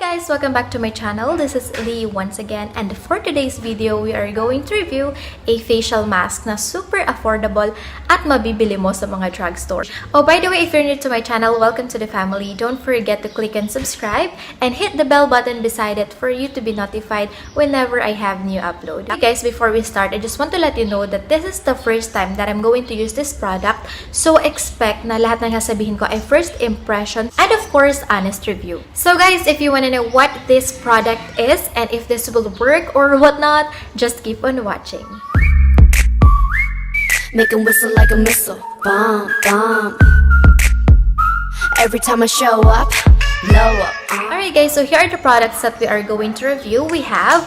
guys! Welcome back to my channel. This is Lee once again, and for today's video, we are going to review a facial mask na super affordable at mabibili mo sa mga drugstore. Oh, by the way, if you're new to my channel, welcome to the family. Don't forget to click and subscribe and hit the bell button beside it for you to be notified whenever I have new upload. Okay guys, before we start, I just want to let you know that this is the first time that I'm going to use this product, so expect na lahat ng sasabihin ko ay first impression and of course, honest review. So guys, if you want to know what this product is and if this will work or whatnot, just keep on watching. Make 'em whistle like a missile, bomb, bomb. Every time I show up, blow up. Alright guys, so here are the products that we are going to review. We have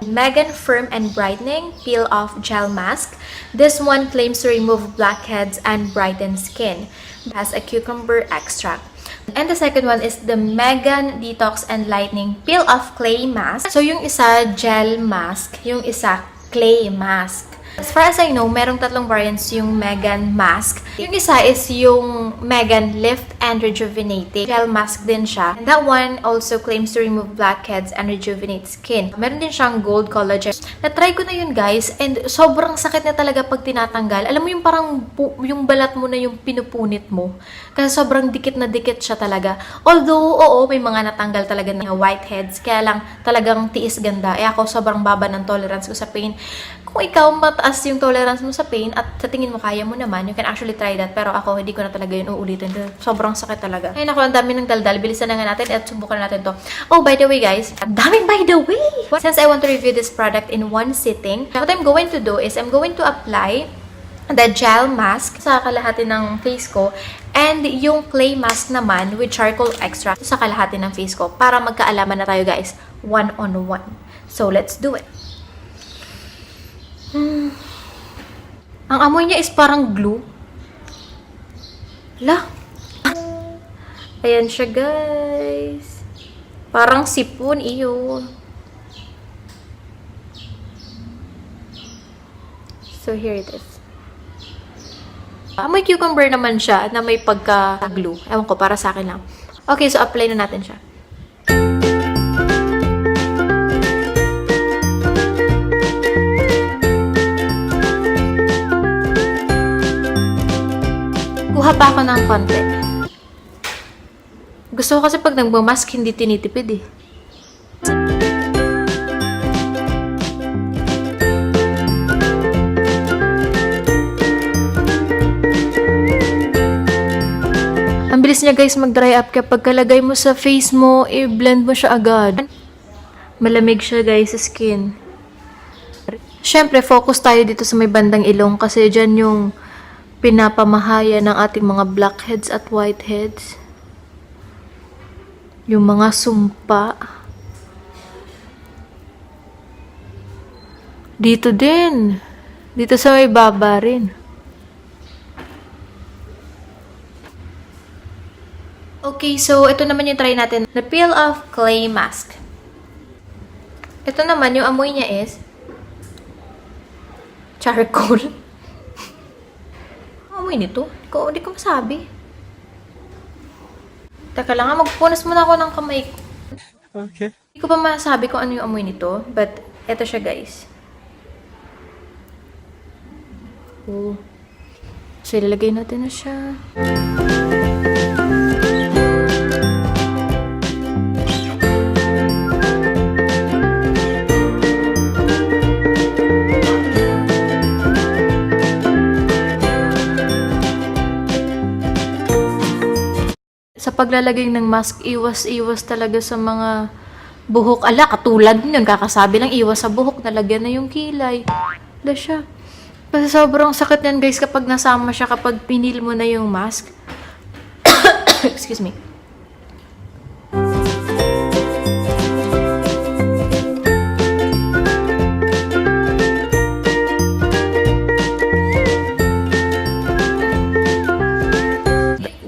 Megan Firm and Brightening Peel Off Gel Mask. This one claims to remove blackheads and brighten skin. It has a cucumber extract. And the second one is the Megan Detox and Lightening Peel Off Clay Mask. So yung isa gel mask, yung isa clay mask. As far as I know, merong tatlong variants yung Megan mask. Yung isa is yung Megan Lift and Rejuvenating. Gel mask din siya. And that one also claims to remove blackheads and rejuvenate skin. Meron din siyang gold collagen. Na-try ko na yun guys, and sobrang sakit na talaga pag tinatanggal. Alam mo yung parang yung balat mo na yung pinupunit mo. Kasi sobrang dikit na dikit siya talaga. Although, oo, may mga natanggal talaga ng whiteheads. Kaya lang talagang tiis ganda. Eh ako sobrang baba ng tolerance ko sa pain. Kung ikaw mataas yung tolerance mo sa pain at sa tingin mo kaya mo naman, you can actually try that. Pero ako, hindi ko na talaga yun uulitin. Sobrang sakit talaga. Ay naku, ang dami ng daldal. Bilisan na nga natin at subukan na natin to. Oh, by the way guys, ang daming by the way! Since I want to review this product in one sitting, what I'm going to do is I'm going to apply the gel mask sa kalahati ng face ko and yung clay mask naman with charcoal extract sa kalahati ng face ko para magkaalaman na tayo guys, one-on-one. So, let's do it. Ang amoy niya is parang glue. La. Ayan siya, guys. Parang sipon, iyo. So, here it is. May cucumber naman siya na may pagka-glue. Ewan ko, para sa akin lang. Okay, so apply na natin siya. Kuha pa ako ng konti. Gusto ko kasi pag nagmamask, hindi tinitipid eh. Ang bilis niya guys mag-dry up kapag kalagay mo sa face mo, i-blend mo siya agad. Malamig siya guys sa skin. Siyempre, focus tayo dito sa may bandang ilong kasi dyan yung pinapamahaya ng ating mga blackheads at whiteheads. Yung mga sumpa. Dito din. Dito sa may baba rin. Okay, so ito naman yung try natin. The Peel Off Clay Mask. Ito naman, yung amoy niya is charcoal. Amoy nito? Hindi ko masabi. Teka lang, magpunas muna ako ng kamay ko. Okay. Hindi ko pa masabi kung ano yung amoy nito. But, eto siya guys. Oh. So, ilalagay natin na siya. Sa paglalagay ng mask, iwas talaga sa mga buhok. Ala, katulad yun, kakasabi lang iwas sa buhok, nalagyan na yung kilay. Wala siya. Kasi sobrang sakit yan guys kapag nasama siya, kapag pinil mo na yung mask. Excuse me.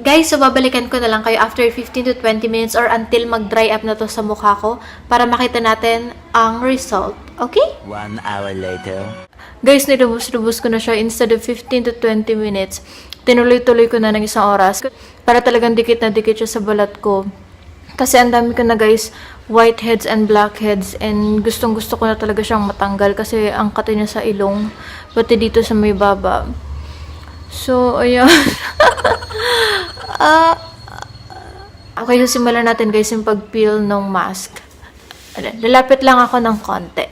Guys, so babalikan ko na lang kayo after 15 to 20 minutes or until mag-dry up na to sa mukha ko para makita natin ang result. Okay? 1 hour later. Guys, nilubos-lubos ko na siya instead of 15 to 20 minutes. Tinuloy-tuloy ko na ng isang oras para talagang dikit na dikit siya sa balat ko. Kasi ang dami ko na guys, whiteheads and blackheads, and gustong gusto ko na talaga siyang matanggal kasi ang kati niya sa ilong, pati dito sa may baba. So, ayan. Okay, so simulan natin guys yung pag-peel ng mask. Lalapit lang ako ng konti.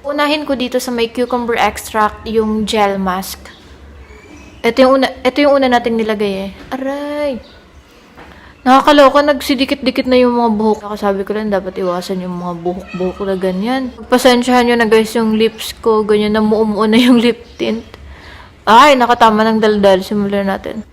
Unahin ko dito sa may cucumber extract yung gel mask. Ito yung una nating nilagay eh. Aray! Nakakaloka, nagsidikit-dikit na yung mga buhok. Sabi ko lang, dapat iwasan yung mga buhok-buhok na ganyan. Pasensyahan nyo na guys yung lips ko, ganyan na muumuo na yung lip tint. Ay, nakatama ng daldal. Simulan natin.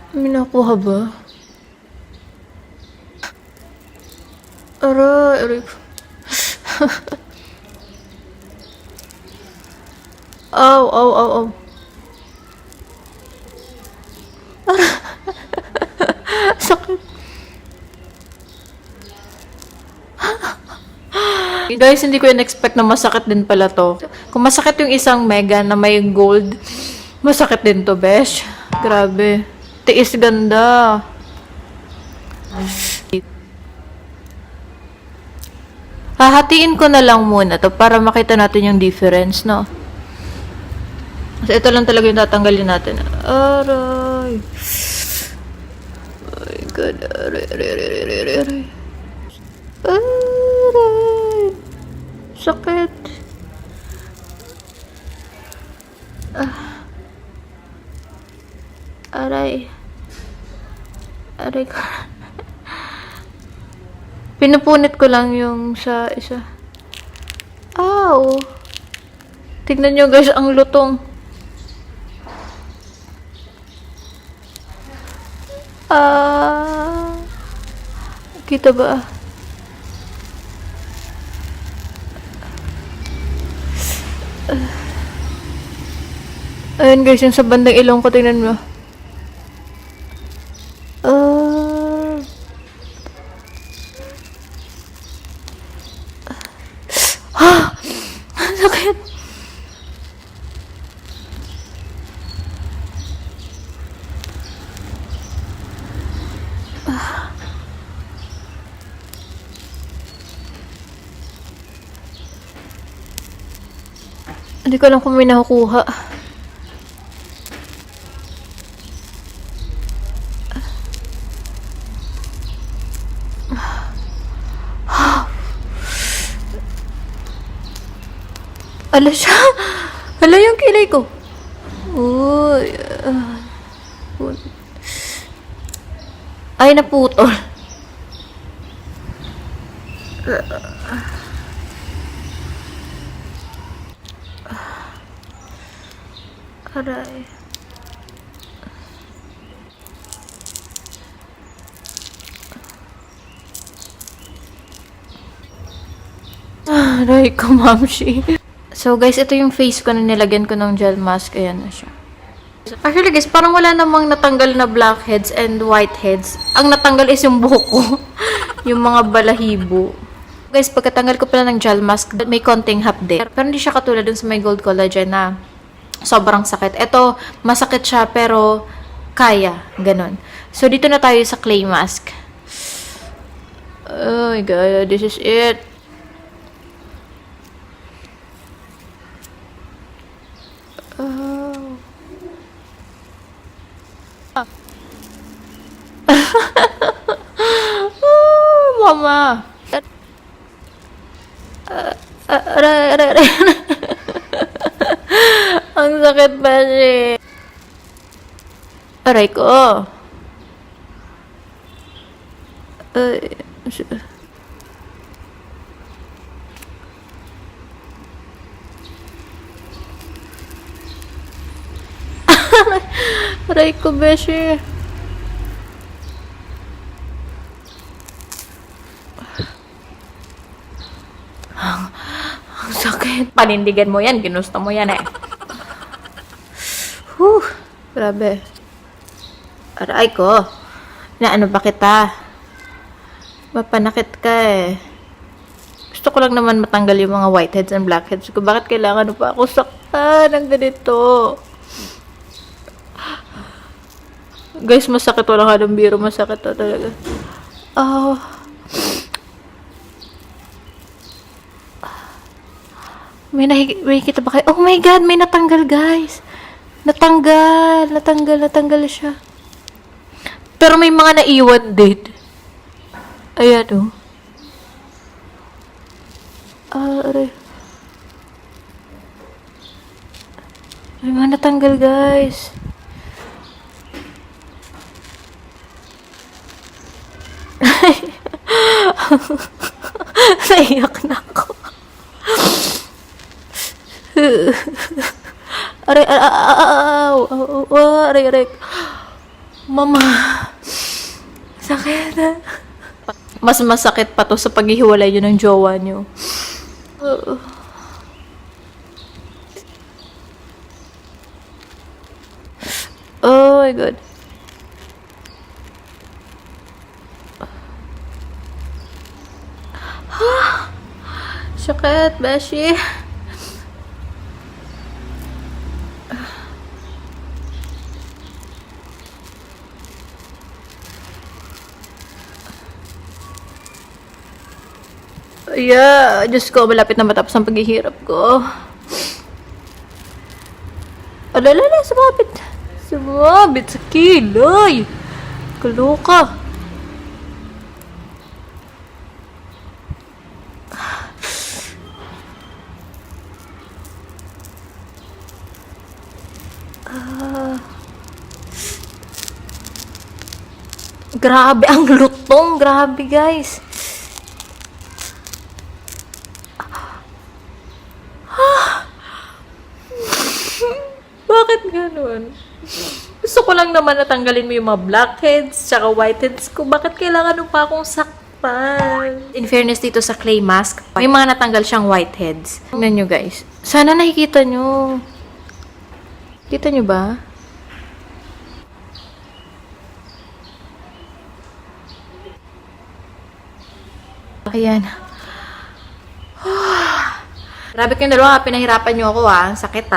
May nakuha ba? Aray. Aw. Sakit. Guys, hindi ko in-expect na masakit din pala to. Kung masakit yung isang mega na may gold, masakit din to, besh. Grabe. Tiis ganda. Hahatiin ko na lang muna to para makita natin yung difference, no? Kasi ito lang talaga yung tatanggalin natin. Aray. Oh my God. Aray. Sakit. Aray ko. Pinupunit ko lang yung sa isa. Ow! Tignan nyo guys, ang lutong. Kita ba? Ayun guys, yung sa bandang ilong ko, tingnan mo. Sakit. Hindi ko alam kung may nakukuha. Ala siya. Ala yung kilay ko. Uy. Ay, naputol. Aray. Aray ko, mamshi. So guys, ito yung face ko na nilagyan ko ng gel mask. Ayan na siya. Actually guys, parang wala namang natanggal na blackheads and whiteheads. Ang natanggal is yung buhok ko. Yung mga balahibo. Guys, pagkatanggal ko pala ng gel mask, may konting hapde. Pero hindi siya katulad dun sa may gold collagen na sobrang sakit. Ito, masakit siya pero kaya. Ganon. So dito na tayo sa clay mask. Oh my God, this is it. Mama. Aray. Ang sakit ba siya? Aray ko. Aray ko, beshi. Ang sakit. Panindigan mo yan. Ginusto mo yan eh. Grabe. Aray ko. Na ano ba kita? Mapanakit ka eh. Gusto ko lang naman matanggal yung mga whiteheads and blackheads ko. Bakit kailangan pa ako saktan ng ganito? Guys, masakit. Wala ka ng biro. Masakit to talaga. Oh. May nakikita ba kayo? Oh my God! May natanggal, guys. Natanggal siya. Pero may mga naiwan din. Ayan, oh. Aray. May mga natanggal, guys. Naiyak na ako. Aray, aray. Mama. Sakit. Mas masakit pa to sa paghihiwalay yun ng jowa nyo. Oh my God. Sakit, Beshi. Yeah, Diyos ko, malapit na matapos ang paghihirap ko. Alala, sumabit sa kilay. Kaloka. Grabe, ang lutong. Grabe, guys. Bakit ganun? Gusto ko lang naman natanggalin mo yung mga blackheads tsaka whiteheads ko. Bakit kailangan pa akong saktan? In fairness dito sa clay mask, may mga natanggal siyang whiteheads. Tingnan nyo, guys. Sana nakikita nyo. Kita nyo ba? Ayan. Grabe kayong dalawa, pinahirapan nyo ako Ang sakit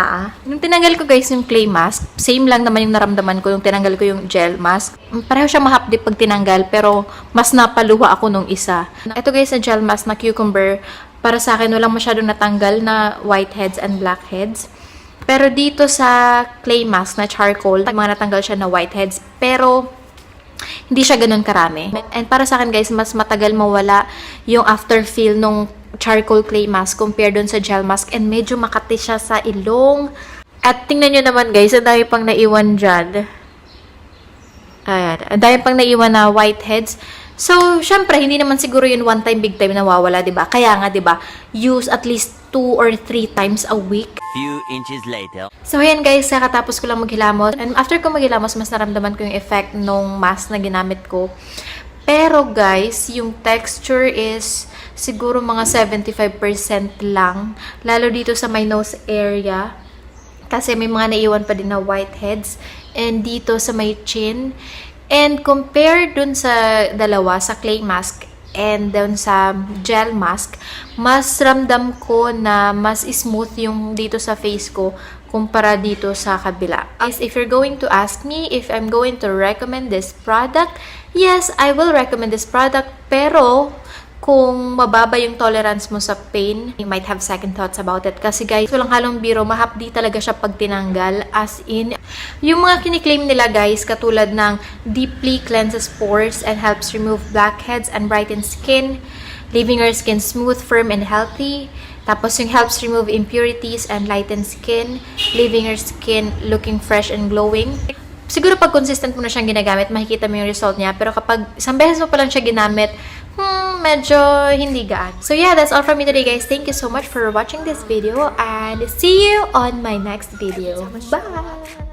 Nung tinanggal ko guys yung clay mask, same lang naman yung naramdaman ko nung tinanggal ko yung gel mask. Pareho siya mahapdi pag tinanggal, pero mas napaluha ako nung isa. Ito guys na gel mask na cucumber, para sa akin walang masyadong natanggal na whiteheads and blackheads. Pero dito sa clay mask na charcoal, mga natanggal siya na whiteheads, pero hindi siya ganun karami. And para sa akin guys, mas matagal mawala yung after feel nung charcoal clay mask compared dun sa gel mask, and medyo makati siya sa ilong. At tingnan nyo naman guys, ang dami pang naiwan dyan. Ayan, ang dami pang naiwan na whiteheads. So, syempre, hindi naman siguro yun one time, big time nawawala, diba? Kaya nga, diba, use at least 2 or 3 times a week. Few inches later. So, ayan guys, kakatapos ko lang maghilamos. And after ko maghilamos, mas naramdaman ko yung effect nung mask na ginamit ko. Pero guys, yung texture is siguro mga 75% lang. Lalo dito sa my nose area. Kasi may mga naiwan pa din na whiteheads. And dito sa my chin. And compared dun sa dalawa, sa clay mask and dun sa gel mask, mas ramdam ko na mas smooth yung dito sa face ko kumpara dito sa kabila. Guys, if you're going to ask me if I'm going to recommend this product, yes, I will recommend this product. Pero kung mababa yung tolerance mo sa pain, you might have second thoughts about it. Kasi guys, walang halong biro, mahapdi talaga siya pag tinanggal. As in, yung mga kiniklaim nila guys, katulad ng deeply cleanses pores and helps remove blackheads and brighten skin, leaving your skin smooth, firm, and healthy. Tapos yung helps remove impurities and lighten skin, leaving your skin looking fresh and glowing. Siguro pag consistent mo na siyang ginagamit, makikita mo yung result niya. Pero kapag isang beses mo pa lang siya ginamit, medyo hindi gaan. So yeah, that's all from me today guys. Thank you so much for watching this video and see you on my next video. Bye!